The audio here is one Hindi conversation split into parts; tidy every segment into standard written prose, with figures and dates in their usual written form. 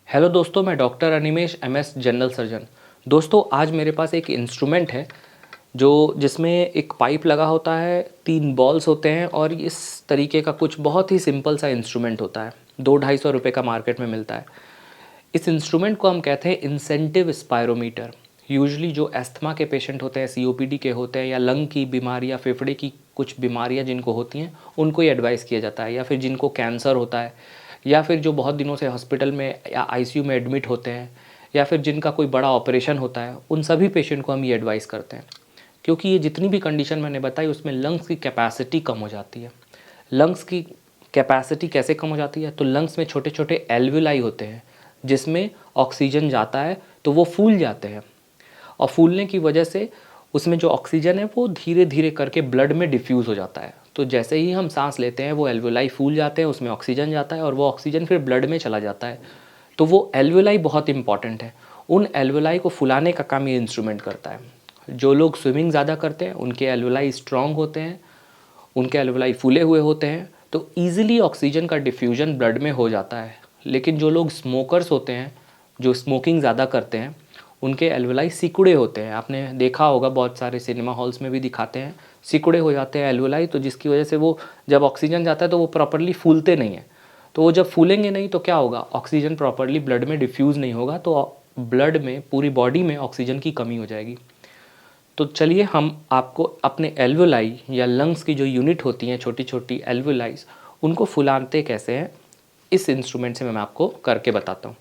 हेलो दोस्तों, मैं doctor Animesh MS general surgeon. दोस्तों, आज मेरे पास एक इंस्ट्रूमेंट है जिसमें एक पाइप लगा होता है, 3 बॉल्स होते हैं और इस तरीके का कुछ बहुत ही सिंपल सा इंस्ट्रूमेंट होता है। 200-250 रुपये का मार्केट में मिलता है। इस इंस्ट्रूमेंट को हम कहते हैं इंसेंटिव स्पायरोमीटर। यूजुअली जो अस्थमा के पेशेंट होते हैं, सीओपीडी के होते हैं, या लंग की बीमारी या फेफड़े की कुछ बीमारियां जिनको होती हैं, उनको ही एडवाइस किया जाता है। या फिर जिनको कैंसर होता है, या फिर जो बहुत दिनों से हॉस्पिटल में या आईसीयू में एडमिट होते हैं, या फिर जिनका कोई बड़ा ऑपरेशन होता है, उन सभी पेशेंट को हम ये एडवाइस करते हैं। क्योंकि ये जितनी भी कंडीशन मैंने बताई उसमें लंग्स की कैपेसिटी कम हो जाती है। लंग्स की कैपेसिटी कैसे कम हो जाती है? तो लंग्स में छोटे छोटे एल्वुलाई होते हैं जिसमें ऑक्सीजन जाता है, तो वो फूल जाते हैं और फूलने की वजह से उसमें जो ऑक्सीजन है वो धीरे धीरे करके ब्लड में डिफ्यूज़ हो जाता है। तो जैसे ही हम सांस लेते हैं वो एल्वुलाई फूल जाते हैं, उसमें ऑक्सीजन जाता है और वो ऑक्सीजन फिर ब्लड में चला जाता है। तो वो एल्वुलाई बहुत इंपॉर्टेंट है। उन एल्वुलाई को फुलाने का काम ये इंस्ट्रूमेंट करता है। जो लोग स्विमिंग ज़्यादा करते हैं उनके एल्वुलाई स्ट्रॉन्ग होते हैं, उनके एल्वुलाई फूले हुए होते हैं, तो ईजिली ऑक्सीजन का डिफ्यूजन ब्लड में हो जाता है। लेकिन जो लोग स्मोकर्स होते हैं, जो स्मोकिंग ज़्यादा करते हैं, उनके एल्वुलाई सिकुड़े होते हैं। आपने देखा होगा, बहुत सारे सिनेमा हॉल्स में भी दिखाते हैं, सिकुड़े हो जाते हैं एल्वुलाई। तो जिसकी वजह से वो जब ऑक्सीजन जाता है तो वो प्रॉपरली फूलते नहीं हैं। तो वो जब फूलेंगे नहीं तो क्या होगा? ऑक्सीजन प्रॉपरली ब्लड में डिफ्यूज़ नहीं होगा, तो ब्लड में, पूरी बॉडी में ऑक्सीजन की कमी हो जाएगी। तो चलिए हम आपको अपने एल्वुलाई या लंग्स की जो यूनिट होती हैं, छोटी छोटी एल्वुलाइज, उनको फुलाते कैसे हैं इस इंस्ट्रूमेंट से मैं आपको करके बताता हूँ।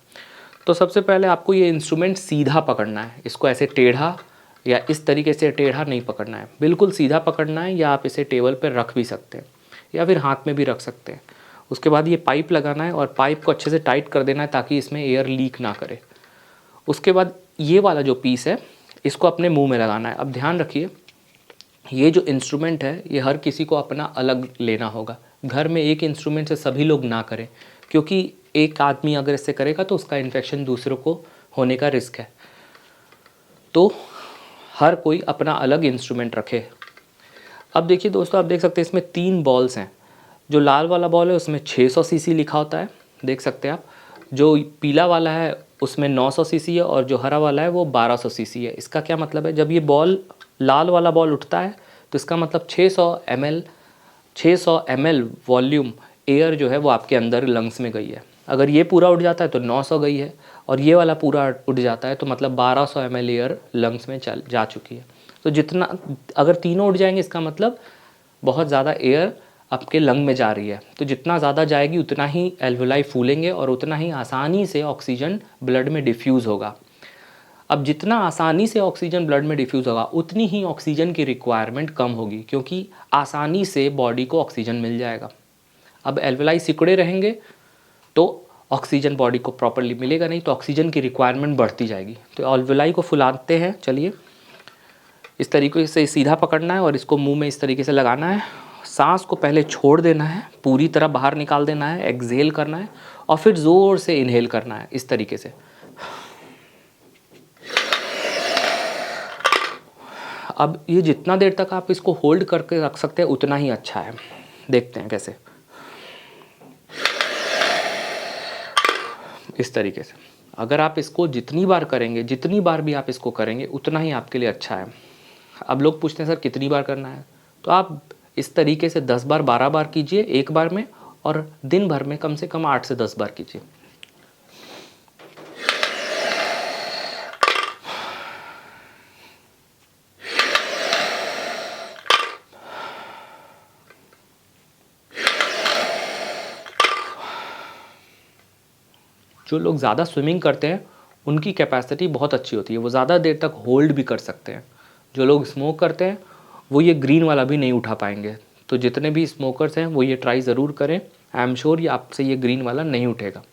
तो सबसे पहले आपको ये इंस्ट्रूमेंट सीधा पकड़ना है। इसको ऐसे टेढ़ा या इस तरीके से टेढ़ा नहीं पकड़ना है, बिल्कुल सीधा पकड़ना है। या आप इसे टेबल पर रख भी सकते हैं या फिर हाथ में भी रख सकते हैं। उसके बाद ये पाइप लगाना है और पाइप को अच्छे से टाइट कर देना है ताकि इसमें एयर लीक ना करे। उसके बाद ये वाला जो पीस है इसको अपने मुंह में लगाना है। अब ध्यान रखिए, ये जो इंस्ट्रूमेंट है ये हर किसी को अपना अलग लेना होगा। घर में एक इंस्ट्रूमेंट से सभी लोग ना करें, क्योंकि एक आदमी अगर इससे करेगा तो उसका इन्फेक्शन दूसरों को होने का रिस्क है। तो हर कोई अपना अलग इंस्ट्रूमेंट रखे। अब देखिए दोस्तों, आप देख सकते हैं इसमें 3 बॉल्स हैं। जो लाल वाला बॉल है उसमें 600 सीसी लिखा होता है, देख सकते हैं आप। जो पीला वाला है उसमें 900 सीसी है और जो हरा वाला है वो 1200 सीसी है। इसका क्या मतलब है? जब ये बॉल, लाल वाला बॉल उठता है तो इसका मतलब 600 ml वॉल्यूम एयर जो है वो आपके अंदर लंग्स में गई है। अगर ये पूरा उठ जाता है तो 900 गई है, और ये वाला पूरा उठ जाता है तो मतलब 1200 ml एयर लंग्स में जा चुकी है। तो जितना, अगर तीनों उठ जाएंगे इसका मतलब बहुत ज़्यादा एयर आपके लंग में जा रही है। तो जितना ज़्यादा जाएगी उतना ही एल्वुलाई फूलेंगे और उतना ही आसानी से ऑक्सीजन ब्लड में डिफ्यूज़ होगा। अब जितना आसानी से ऑक्सीजन ब्लड में डिफ्यूज़ होगा उतनी ही ऑक्सीजन की रिक्वायरमेंट कम होगी, क्योंकि आसानी से बॉडी को ऑक्सीजन मिल जाएगा। अब एल्वुलाई सिकुड़े रहेंगे तो ऑक्सीजन बॉडी को प्रॉपरली मिलेगा नहीं, तो ऑक्सीजन की रिक्वायरमेंट बढ़ती जाएगी। तो एल्वुलाई को फुलाते हैं। चलिए, इस तरीके से सीधा पकड़ना है और इसको मुंह में इस तरीके से लगाना है। सांस को पहले छोड़ देना है, पूरी तरह बाहर निकाल देना है, एक्सहेल करना है, और फिर ज़ोर से इनहेल करना है इस तरीके से। अब ये जितना देर तक आप इसको होल्ड करके रख सकते हैं उतना ही अच्छा है। देखते हैं कैसे, इस तरीके से। अगर आप इसको जितनी बार करेंगे, जितनी बार भी आप इसको करेंगे उतना ही आपके लिए अच्छा है। अब लोग पूछते हैं सर कितनी बार करना है? तो आप इस तरीके से 10 बार 12 बार कीजिए एक बार में, और दिन भर में कम से कम 8 से 10 बार कीजिए। जो लोग ज़्यादा स्विमिंग करते हैं उनकी कैपेसिटी बहुत अच्छी होती है, वो ज़्यादा देर तक होल्ड भी कर सकते हैं। जो लोग स्मोक करते हैं वो ये ग्रीन वाला भी नहीं उठा पाएंगे। तो जितने भी स्मोकर्स हैं वो ये ट्राई ज़रूर करें। आई एम श्योर ये आपसे ये ग्रीन वाला नहीं उठेगा।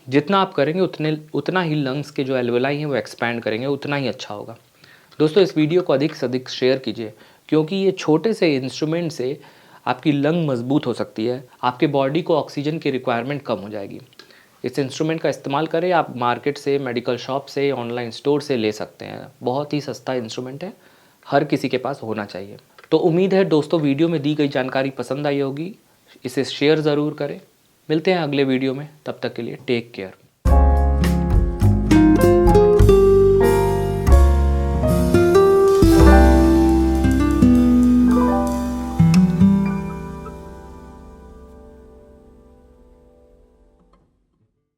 जितना आप करेंगे उतना ही लंग्स के जो एल्वुलाई हैं वो एक्सपैंड करेंगे, उतना ही अच्छा होगा। दोस्तों, इस वीडियो को अधिक से अधिक शेयर कीजिए, क्योंकि ये छोटे से इंस्ट्रूमेंट से आपकी लंग मजबूत हो सकती है, आपके बॉडी को ऑक्सीजन की रिक्वायरमेंट कम हो जाएगी। इस इंस्ट्रूमेंट का इस्तेमाल करें। आप मार्केट से, मेडिकल शॉप से, ऑनलाइन स्टोर से ले सकते हैं। बहुत ही सस्ता इंस्ट्रूमेंट है, हर किसी के पास होना चाहिए। तो उम्मीद है दोस्तों वीडियो में दी गई जानकारी पसंद आई होगी, इसे शेयर ज़रूर करें। मिलते हैं अगले वीडियो में, तब तक के लिए टेक केयर।